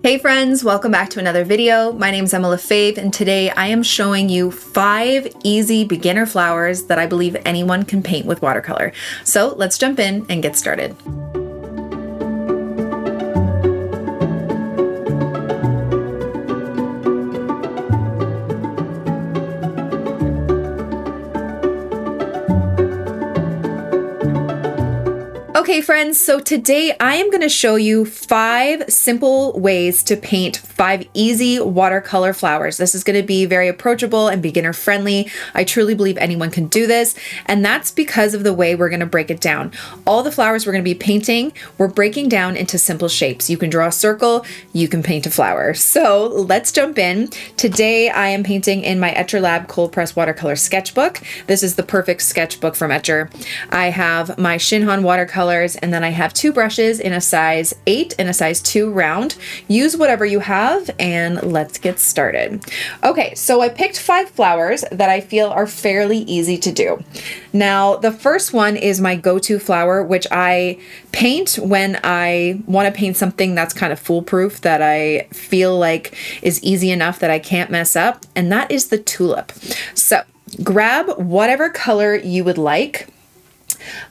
Hey friends, welcome back to another video. My name is Lefebvre, and today I am showing you 5 easy beginner flowers that I believe anyone can paint with watercolor. So let's jump in and get started. Okay friends, so today I am going to show you 5 simple ways to paint 5 easy watercolor flowers. This is going to be very approachable and beginner friendly. I truly believe anyone can do this, and that's because of the way we're going to break it down. All the flowers we're going to be painting, we're breaking down into simple shapes. You can draw a circle, you can paint a flower. So let's jump in. Today I am painting in my Etcher Lab Cold Press Watercolor Sketchbook. This is the perfect sketchbook from Etcher. I have my Shinhan watercolor, and then I have 2 brushes in a size 8 and a size 2 round. Use whatever you have, and let's get started. Okay, so I picked 5 flowers that I feel are fairly easy to do. Now, the first one is my go-to flower, which I paint when I want to paint something that's kind of foolproof, that I feel like is easy enough that I can't mess up, and that is the tulip. So grab whatever color you would like.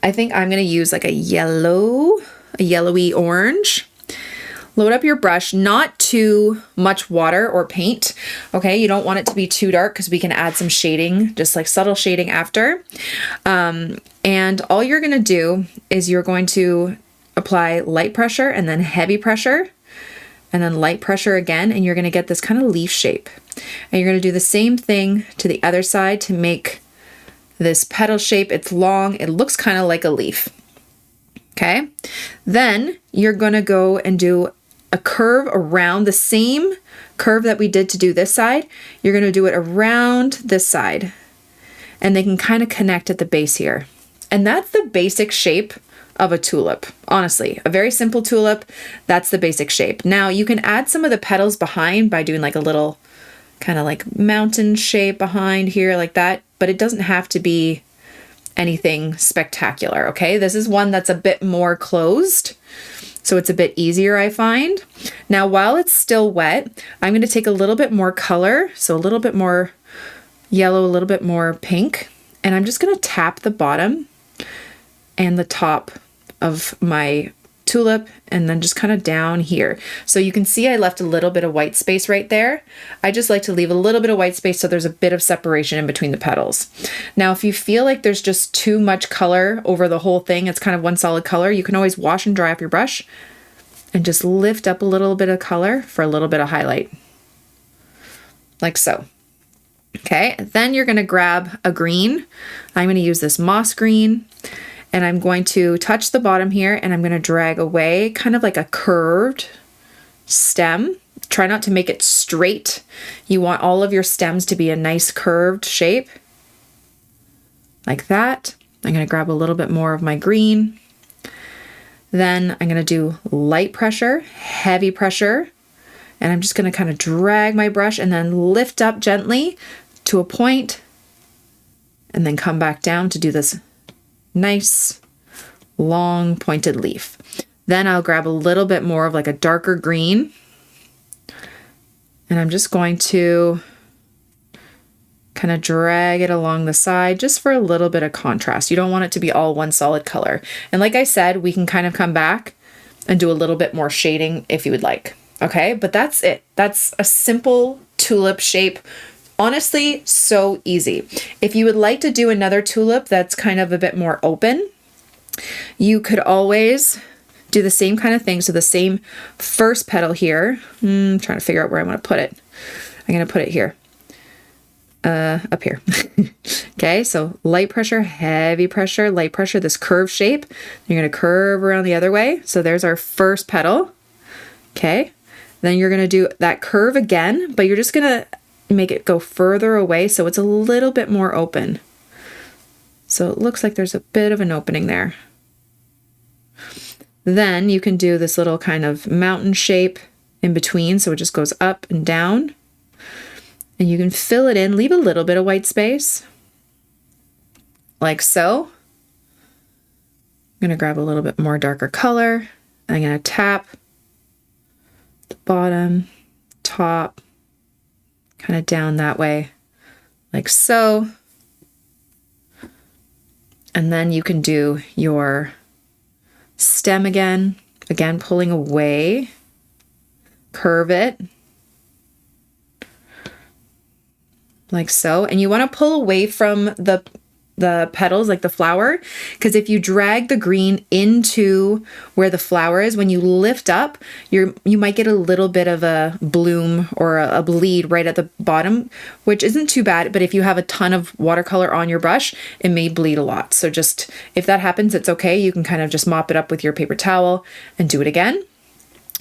I think I'm going to use like a yellowy orange. Load up your brush, not too much water or paint. Okay, you don't want it to be too dark because we can add some shading, just like subtle shading after. And all you're going to do is you're going to apply light pressure and then heavy pressure and then light pressure again, and you're going to get this kind of leaf shape. And you're going to do the same thing to the other side to make this petal shape. It's long, it looks kind of like a leaf. Okay, then you're gonna go and do a curve around the same curve that we did to do this side. You're gonna do it around this side, and they can kind of connect at the base here. And that's the basic shape of a tulip. Honestly, a very simple tulip. That's the basic shape. Now you can add some of the petals behind by doing like a little kind of like mountain shape behind here like that, but it doesn't have to be anything spectacular, okay? This is one that's a bit more closed, so it's a bit easier, I find. Now, while it's still wet, I'm going to take a little bit more color, so a little bit more yellow, a little bit more pink, and I'm just going to tap the bottom and the top of my tulip, and then just kind of down here. So you can see I left a little bit of white space right there. I just like to leave a little bit of white space so there's a bit of separation in between the petals. Now, if you feel like there's just too much color over the whole thing, it's kind of one solid color, you can always wash and dry off your brush and just lift up a little bit of color for a little bit of highlight. Like so. Okay, then you're going to grab a green. I'm going to use this moss green. And I'm going to touch the bottom here, and I'm going to drag away kind of like a curved stem. Try not to make it straight. You want all of your stems to be a nice curved shape. Like that. I'm going to grab a little bit more of my green. Then I'm going to do light pressure, heavy pressure, and I'm just going to kind of drag my brush and then lift up gently to a point, and then come back down to do this nice long pointed leaf. Then I'll grab a little bit more of like a darker green, and I'm just going to kind of drag it along the side just for a little bit of contrast. You don't want it to be all one solid color. And like I said, we can kind of come back and do a little bit more shading if you would like. Okay, but that's it. That's a simple tulip shape. Honestly, so easy. If you would like to do another tulip that's kind of a bit more open, you could always do the same kind of thing. So the same first petal here. I'm trying to figure out where I want to put it. I'm going to put it here. Up here. Okay, so light pressure, heavy pressure, light pressure, this curved shape. You're going to curve around the other way. So there's our first petal. Okay, then you're going to do that curve again, but you're just going to make it go further away so it's a little bit more open. So it looks like there's a bit of an opening there. Then you can do this little kind of mountain shape in between, so it just goes up and down. And you can fill it in, leave a little bit of white space, like so. I'm going to grab a little bit more darker color. I'm going to tap the bottom, top, kind of down that way, like so. And then you can do your stem again, pulling away, curve it, like so. And you want to pull away from the petals, like the flower, because if you drag the green into where the flower is, when you lift up, you might get a little bit of a bloom or a bleed right at the bottom, which isn't too bad. But if you have a ton of watercolor on your brush, it may bleed a lot. So just, if that happens, it's okay. You can kind of just mop it up with your paper towel and do it again.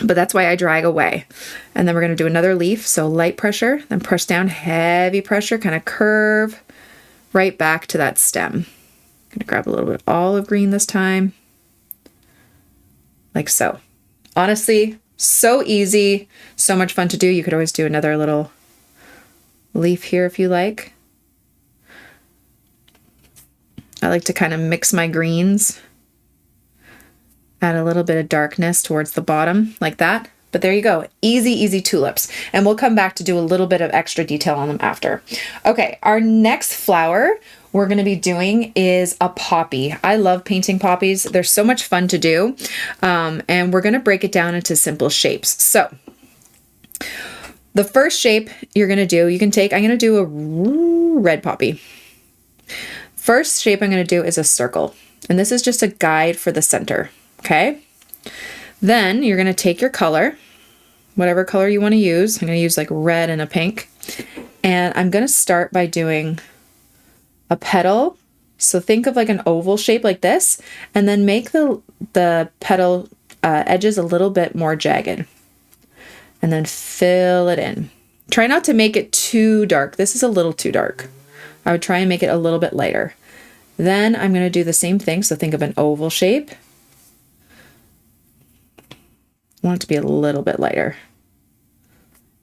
But that's why I drag away. And then we're going to do another leaf. So light pressure, then press down, heavy pressure, kind of curve right back to that stem. I'm going to grab a little bit of olive green this time, like so. Honestly, so easy, so much fun to do. You could always do another little leaf here if you like. I like to kind of mix my greens, add a little bit of darkness towards the bottom like that. But there you go. Easy, easy tulips. And we'll come back to do a little bit of extra detail on them after. Okay, our next flower we're going to be doing is a poppy. I love painting poppies. They're so much fun to do. And we're going to break it down into simple shapes. So the first shape you're going to do, I'm going to do a red poppy. First shape I'm going to do is a circle. And this is just a guide for the center. Okay. Then you're going to take your color, whatever color you want to use. I'm going to use like red and a pink. And I'm going to start by doing a petal. So think of like an oval shape like this, and then make the petal edges a little bit more jagged. And then fill it in. Try not to make it too dark. This is a little too dark. I would try and make it a little bit lighter. Then I'm going to do the same thing. So think of an oval shape. I want it to be a little bit lighter.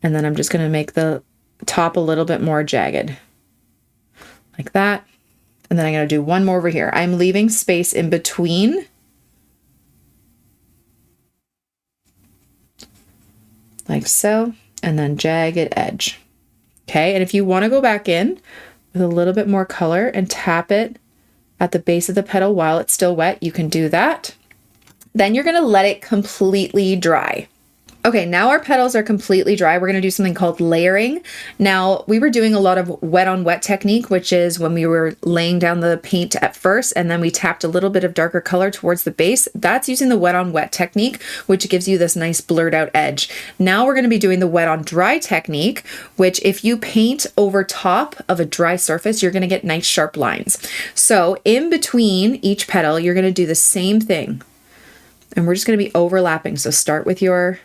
And then I'm just going to make the top a little bit more jagged, like that. And then I'm going to do one more over here. I'm leaving space in between, like so, and then jagged edge. Okay, and if you want to go back in with a little bit more color and tap it at the base of the petal while it's still wet, you can do that. Then you're going to let it completely dry. Okay, now our petals are completely dry. We're going to do something called layering. Now, we were doing a lot of wet on wet technique, which is when we were laying down the paint at first, and then we tapped a little bit of darker color towards the base. That's using the wet on wet technique, which gives you this nice blurred out edge. Now we're going to be doing the wet on dry technique, which if you paint over top of a dry surface, you're going to get nice sharp lines. So in between each petal, you're going to do the same thing. And we're just going to be overlapping. So start with your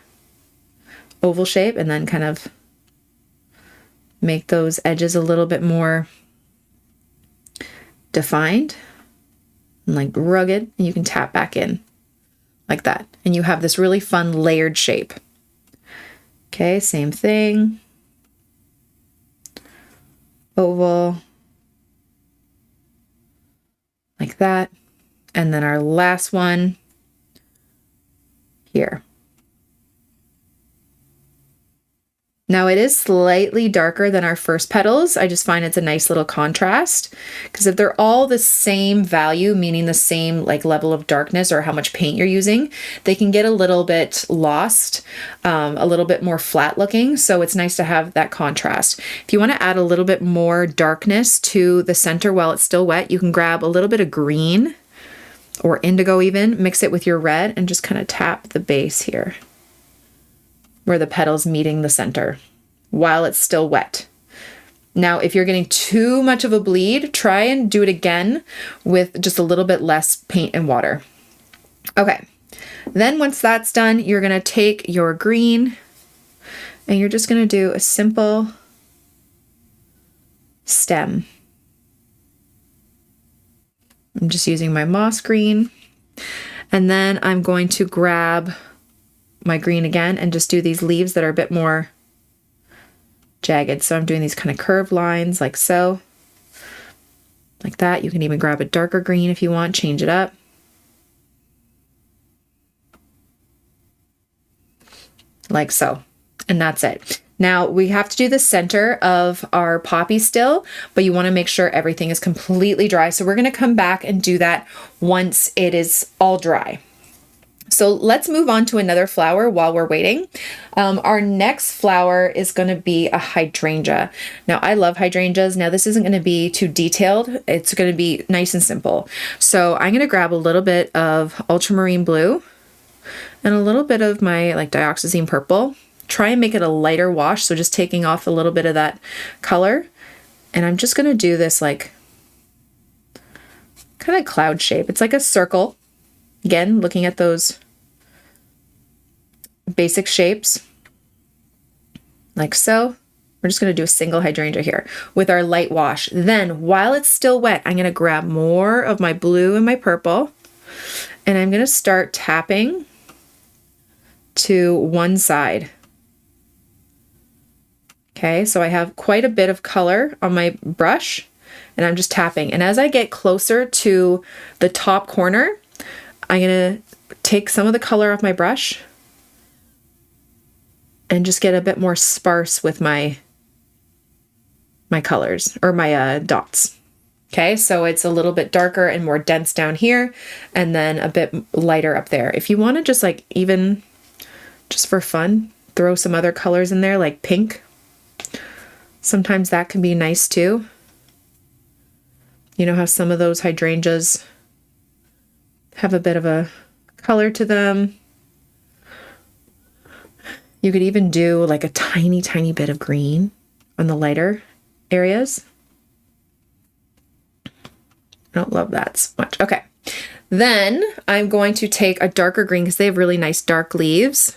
oval shape and then kind of make those edges a little bit more defined and like rugged, and you can tap back in like that. And you have this really fun layered shape. Okay, same thing. Oval, like that. And then our last one here. Now it is slightly darker than our first petals. I just find it's a nice little contrast, because if they're all the same value, meaning the same like level of darkness or how much paint you're using, they can get a little bit lost, a little bit more flat looking. So it's nice to have that contrast. If you want to add a little bit more darkness to the center while it's still wet, you can grab a little bit of green or indigo even, mix it with your red and just kind of tap the base here, where the petal's meeting the center while it's still wet. Now, if you're getting too much of a bleed, try and do it again with just a little bit less paint and water. Okay, then once that's done, you're gonna take your green and you're just gonna do a simple stem. I'm just using my moss green. And then I'm going to grab my green again and just do these leaves that are a bit more jagged. So I'm doing these kind of curved lines like so, like that. You can even grab a darker green if you want, change it up. like so. And that's it. Now we have to do the center of our poppy still, but you want to make sure everything is completely dry. So we're going to come back and do that once it is all dry. So let's move on to another flower while we're waiting. Our next flower is going to be a hydrangea. Now I love hydrangeas. Now this isn't going to be too detailed. It's going to be nice and simple. So I'm going to grab a little bit of ultramarine blue and a little bit of my like dioxazine purple. Try and make it a lighter wash. So just taking off a little bit of that color. And I'm just going to do this like kind of cloud shape. It's like a circle. Again, looking at those basic shapes, like so. We're just going to do a single hydrangea here with our light wash. Then, while it's still wet, I'm going to grab more of my blue and my purple, and I'm going to start tapping to one side. Okay, so I have quite a bit of color on my brush, and I'm just tapping. And as I get closer to the top corner, I'm going to take some of the color off my brush and just get a bit more sparse with my colors or my dots. Okay, so it's a little bit darker and more dense down here and then a bit lighter up there. If you want to just like even just for fun, throw some other colors in there like pink. Sometimes that can be nice too. You know how some of those hydrangeas have a bit of a color to them. You could even do like a tiny, tiny bit of green on the lighter areas. I don't love that so much. Okay. Then I'm going to take a darker green because they have really nice dark leaves.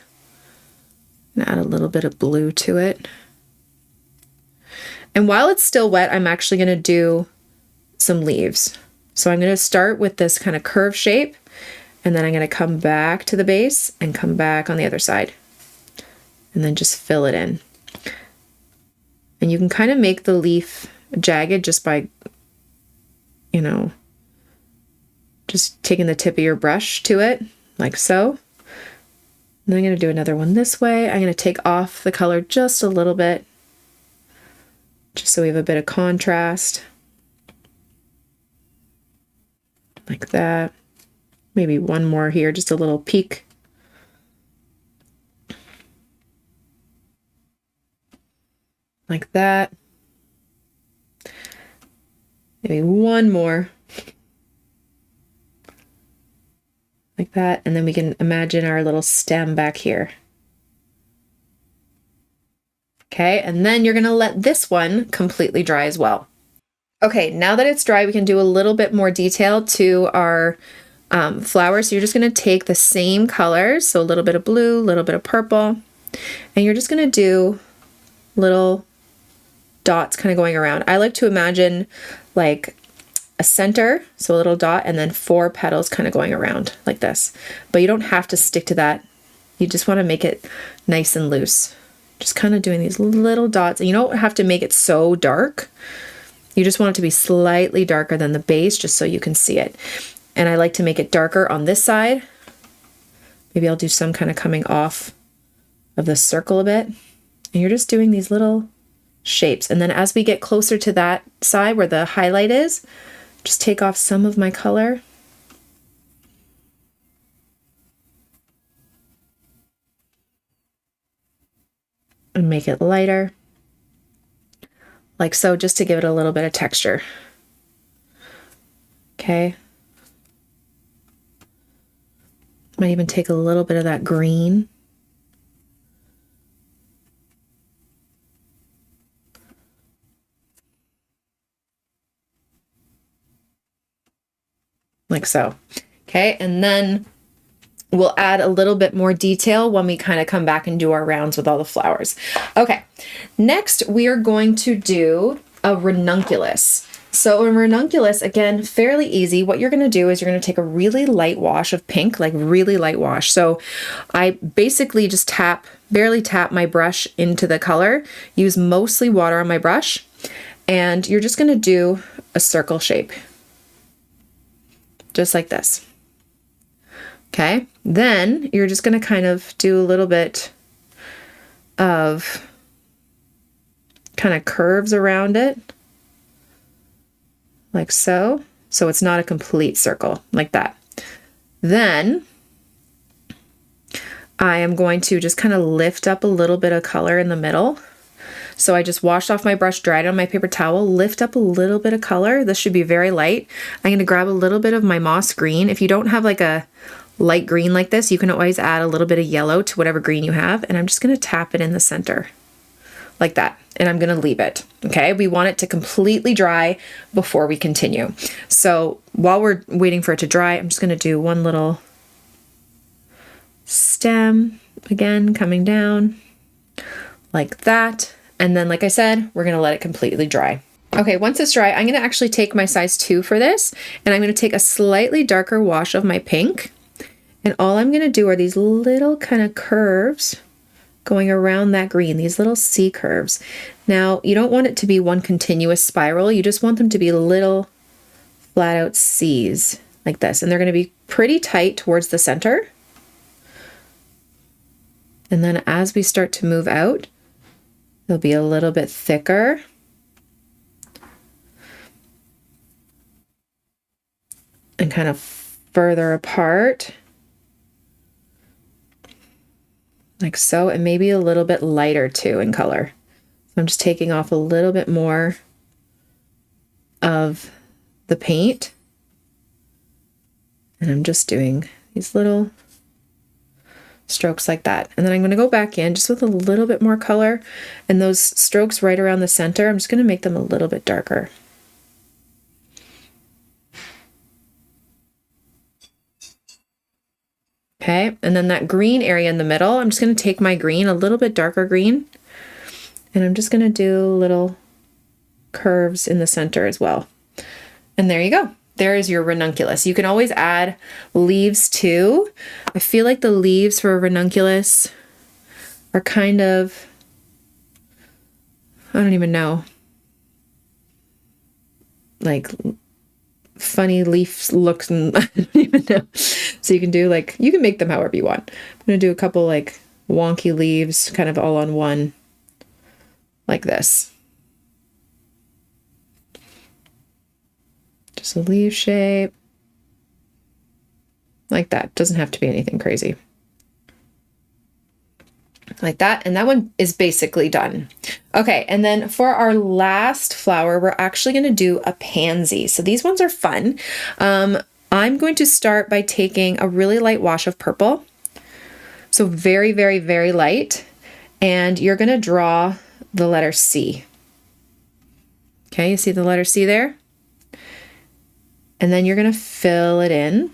And add a little bit of blue to it. And while it's still wet, I'm actually going to do some leaves. So I'm going to start with this kind of curve shape, and then I'm going to come back to the base and come back on the other side, and then just fill it in. And you can kind of make the leaf jagged just by, you know, just taking the tip of your brush to it, like so. And then I'm going to do another one this way. I'm going to take off the color just a little bit, just so we have a bit of contrast. Like that. Maybe one more here, just a little peek. Like that. Maybe one more. Like that. And then we can imagine our little stem back here. Okay, and then you're going to let this one completely dry as well. Okay, now that it's dry, we can do a little bit more detail to our flowers. So you're just going to take the same colors, so a little bit of blue, a little bit of purple, and you're just going to do little dots kind of going around. I like to imagine like a center, so a little dot, and then 4 petals kind of going around like this. But you don't have to stick to that. You just want to make it nice and loose. Just kind of doing these little dots, and you don't have to make it so dark. You just want it to be slightly darker than the base just so you can see it. And I like to make it darker on this side. Maybe I'll do some kind of coming off of the circle a bit. And you're just doing these little shapes. And then as we get closer to that side where the highlight is, just take off some of my color. And make it lighter. Like so, just to give it a little bit of texture. Okay. Might even take a little bit of that green. Like so. Okay, and then we'll add a little bit more detail when we kind of come back and do our rounds with all the flowers. Okay, next we are going to do a ranunculus. So a ranunculus, again, fairly easy. What you're going to do is you're going to take a really light wash of pink, like really light wash. So I basically just barely tap my brush into the color, use mostly water on my brush, and you're just going to do a circle shape. Just like this. Okay, then you're just going to kind of do a little bit of kind of curves around it, like so. So it's not a complete circle, like that. Then I am going to just kind of lift up a little bit of color in the middle. So I just washed off my brush, dried it on my paper towel, lift up a little bit of color. This should be very light. I'm going to grab a little bit of my moss green. If you don't have like a light green like this, you can always add a little bit of yellow to whatever green you have. And I'm just going to tap it in the center like that. And I'm going to leave it. Okay. We want it to completely dry before we continue. So while we're waiting for it to dry, I'm just going to do one little stem again, coming down like that. And then, like I said, we're going to let it completely dry. Okay, once it's dry, I'm going to actually take my size 2 for this, and I'm going to take a slightly darker wash of my pink. And all I'm going to do are these little kind of curves going around that green, these little C curves. Now, you don't want it to be one continuous spiral. You just want them to be little flat out C's like this. And they're going to be pretty tight towards the center. And then as we start to move out, they'll be a little bit thicker. And kind of further apart. Like so, and maybe a little bit lighter too in color. So I'm just taking off a little bit more of the paint. And I'm just doing these little strokes like that. And then I'm going to go back in just with a little bit more color. And those strokes right around the center, I'm just going to make them a little bit darker. Okay, and then that green area in the middle, I'm just going to take my green, a little bit darker green, and I'm just going to do little curves in the center as well. And there you go. There is your ranunculus. You can always add leaves too. I feel like the leaves for a ranunculus are kind of, I don't even know, like funny leaf looks, and I don't even know. So you can do like, you can make them however you want. I'm going to do a couple like wonky leaves kind of all on one like this. Just a leaf shape like that. Doesn't have to be anything crazy. Like that. And that one is basically done. Okay. And then for our last flower, we're actually going to do a pansy. So these ones are fun. I'm going to start by taking a really light wash of purple. So very, very, very light. And you're going to draw the letter C. Okay. You see the letter C there? And then you're going to fill it in.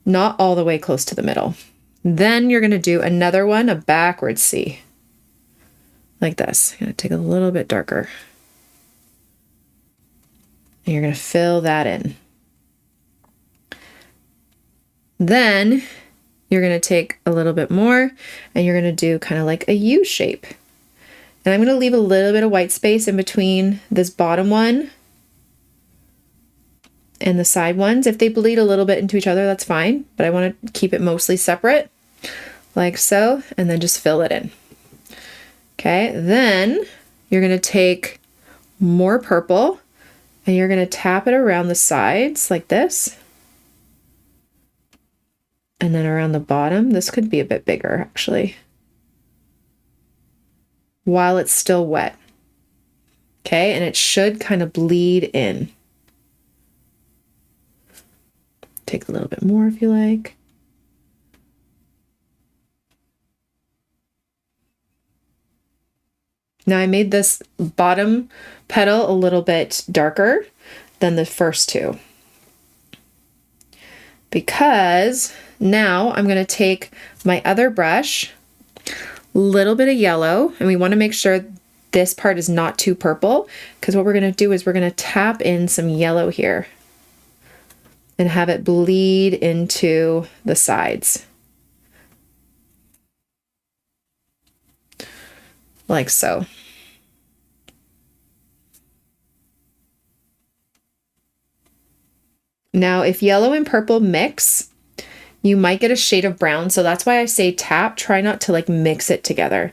Not all the way close to the middle. Then you're going to do another one, a backwards C. Like this. I'm going to take a little bit darker. And you're going to fill that in. Then you're going to take a little bit more and you're going to do kind of like a U shape. And I'm going to leave a little bit of white space in between this bottom one and the side ones. If they bleed a little bit into each other, that's fine, but I want to keep it mostly separate, like so, and then just fill it in. Okay, then you're going to take more purple and you're going to tap it around the sides like this. And then around the bottom, this could be a bit bigger actually, while it's still wet. Okay, and it should kind of bleed in. Take a little bit more if you like. Now I made this bottom petal a little bit darker than the first two, because now I'm going to take my other brush, a little bit of yellow, and we want to make sure this part is not too purple, because what we're going to do is we're going to tap in some yellow here and have it bleed into the sides. Like so. Now, if yellow and purple mix, you might get a shade of brown. So that's why I say tap. Try not to like mix it together.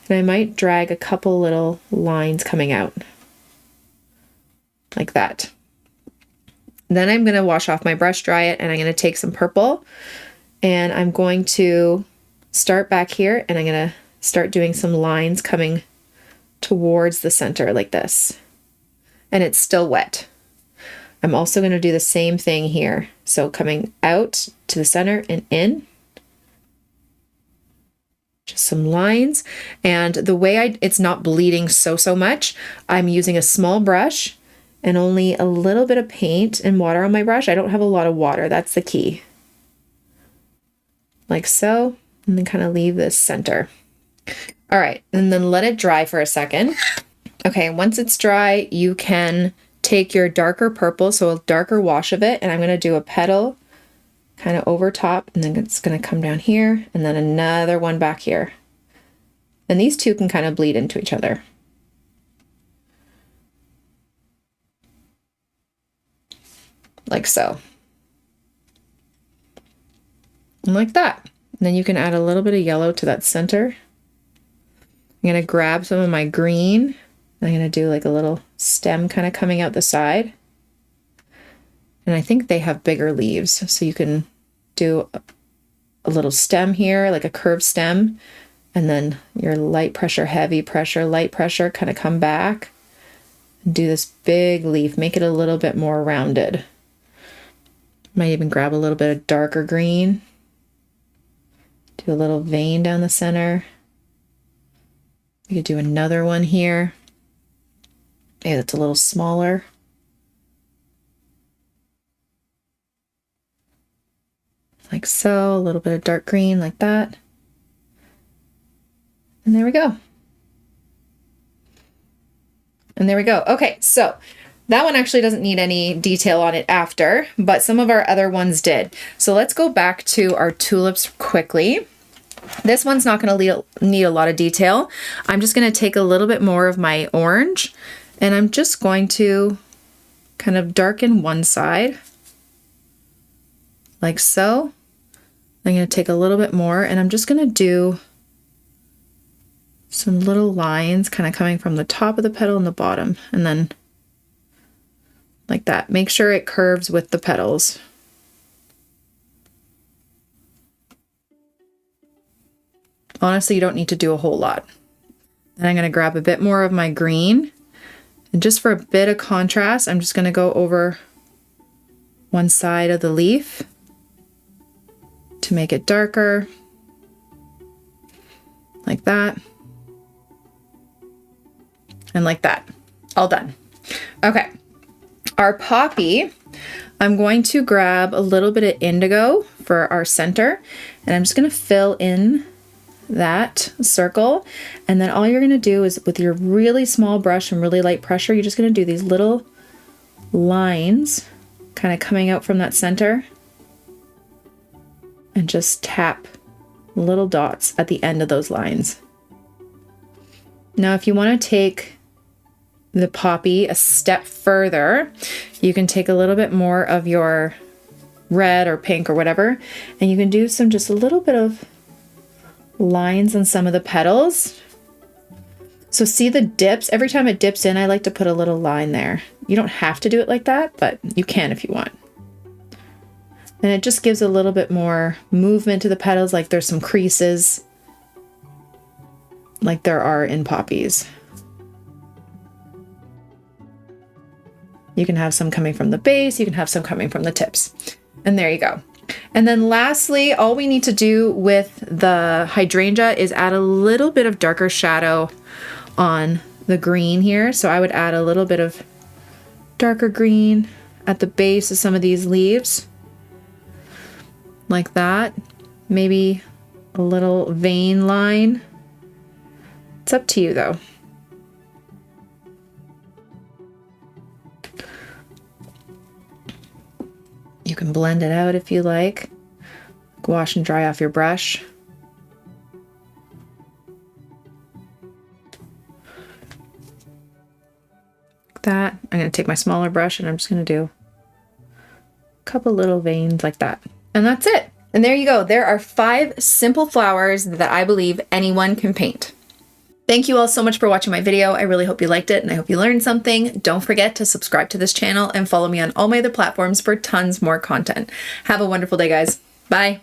And I might drag a couple little lines coming out like that. Then I'm going to wash off my brush, dry it, and I'm going to take some purple and I'm going to start back here and I'm going to start doing some lines coming towards the center like this. And it's still wet. I'm also going to do the same thing here. So coming out to the center and in. Just some lines. And the way it's not bleeding so much, I'm using a small brush and only a little bit of paint and water on my brush. I don't have a lot of water. That's the key. Like so. And then kind of leave this center. All right. And then let it dry for a second. Okay. Once it's dry, you can take your darker purple, so a darker wash of it, and I'm going to do a petal kind of over top, and then it's going to come down here, and then another one back here. And these two can kind of bleed into each other. Like so. And like that. And then you can add a little bit of yellow to that center. I'm going to grab some of my green. I'm going to do like a little stem kind of coming out the side. And I think they have bigger leaves, so you can do a little stem here, like a curved stem, and then your light pressure, heavy pressure, light pressure, kind of come back and do this big leaf, make it a little bit more rounded. Might even grab a little bit of darker green, do a little vein down the center. You could do another one here. Maybe that's a little smaller. Like so, a little bit of dark green like that. And there we go. And there we go. Okay, so that one actually doesn't need any detail on it after, but some of our other ones did. So let's go back to our tulips quickly. This one's not going to need a lot of detail. I'm just going to take a little bit more of my orange, and I'm just going to kind of darken one side, like so. I'm going to take a little bit more, and I'm just going to do some little lines kind of coming from the top of the petal and the bottom, and then like that. Make sure it curves with the petals. Honestly, you don't need to do a whole lot. Then I'm going to grab a bit more of my green, and just for a bit of contrast, I'm just going to go over one side of the leaf to make it darker, like that, and like that. All done. Okay, our poppy, I'm going to grab a little bit of indigo for our center, and I'm just going to fill in that circle, and then all you're going to do is with your really small brush and really light pressure, you're just going to do these little lines kind of coming out from that center and just tap little dots at the end of those lines. Now if you want to take the poppy a step further, you can take a little bit more of your red or pink or whatever, and you can do just a little bit of lines on some of the petals. So see the dips? Every time it dips in, I like to put a little line there. You don't have to do it like that, but you can if you want. And it just gives a little bit more movement to the petals, like there's some creases like there are in poppies. You can have some coming from the base, you can have some coming from the tips. And there you go. And then lastly, all we need to do with the hydrangea is add a little bit of darker shadow on the green here. So I would add a little bit of darker green at the base of some of these leaves, like that. Maybe a little vein line. It's up to you though. You can blend it out if you like. Wash and dry off your brush. Like that. I'm going to take my smaller brush and I'm just going to do a couple little veins like that. And that's it. And there you go. There are 5 simple flowers that I believe anyone can paint. Thank you all so much for watching my video. I really hope you liked it and I hope you learned something. Don't forget to subscribe to this channel and follow me on all my other platforms for tons more content. Have a wonderful day, guys. Bye.